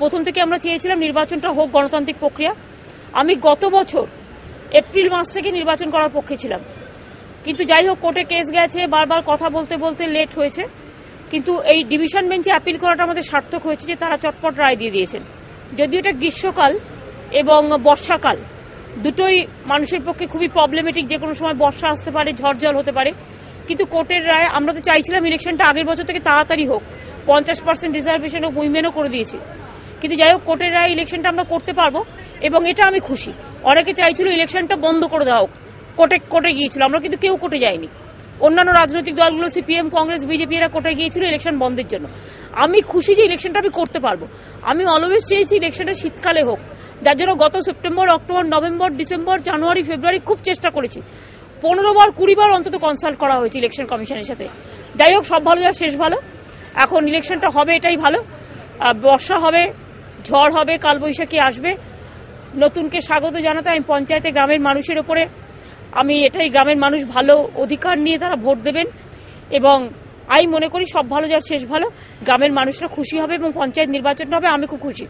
প্রথম থেকে আমরা চেয়েছিলাম নির্বাচনটা হোক গণতান্ত্রিক প্রক্রিয়া। আমি গত বছর এপ্রিল মাস থেকে নির্বাচন করার পক্ষে ছিলাম, কিন্তু যাই হোক কোর্টে কেস গেছে, বারবার কথা বলতে বলতে লেট হয়েছে। কিন্তু এই ডিভিশন বেঞ্চে অ্যাপিল করাটা আমাদের সার্থক হয়েছে যে তারা চটপট রায় দিয়ে দিয়েছেন। যদিও এটা গ্রীষ্মকাল এবং বর্ষাকাল দুটোই মানুষের পক্ষে খুবই প্রবলেমেটিক, যে কোনো সময় বর্ষা আসতে পারে, ঝড় জল হতে পারে, কিন্তু কোর্টের রায় আমরা তো চাইছিলাম ইলেকশনটা আগের বছর থেকে তাড়াতাড়ি হোক, 50% রিজার্ভেশন হোক, উইমেনও করে দিয়েছি। কিন্তু যাই হোক কোর্টের রায় ইলেকশনটা আমরা করতে পারবো এবং এটা আমি খুশি। অনেকে চাইছিল ইলেকশনটা বন্ধ করে দেওয়া হোক, কোর্টে গিয়েছিল, আমরা কিন্তু কেউ কোর্টে যাইনি। অন্যান্য রাজনৈতিক দলগুলো সিপিএম, কংগ্রেস, বিজেপি এরা কোর্টে গিয়েছিল ইলেকশন বন্ধের জন্য। আমি খুশি যে ইলেকশনটা আমি করতে পারবো। আমি অলওয়েজ চেয়েছি ইলেকশনটা শীতকালে হোক, যার জন্য গত সেপ্টেম্বর, অক্টোবর, নভেম্বর, ডিসেম্বর, জানুয়ারি, ফেব্রুয়ারি খুব চেষ্টা করেছি। 15 বার 20 বার অন্তত কনসাল্ট করা হয়েছে ইলেকশন কমিশনের সাথে। যাই হোক সব ভালো যায় শেষ ভালো। এখন ইলেকশনটা হবে, এটাই ভালো। বর্ষা হবে, ঝড় হবে, কালবৈশাখী আসবে। নতুনকে স্বাগত জানাতে আমি পঞ্চায়েতে গ্রামের মানুষের ওপরে আমি এটাই, গ্রামের মানুষ ভালো অধিকার নিয়ে তারা ভোট দেবেন এবং আমি মনে করি সব ভালো যার শেষ ভালো। গ্রামের মানুষরা খুশি হবে এবং পঞ্চায়েত নির্বাচনটা হবে, আমি খুব খুশি।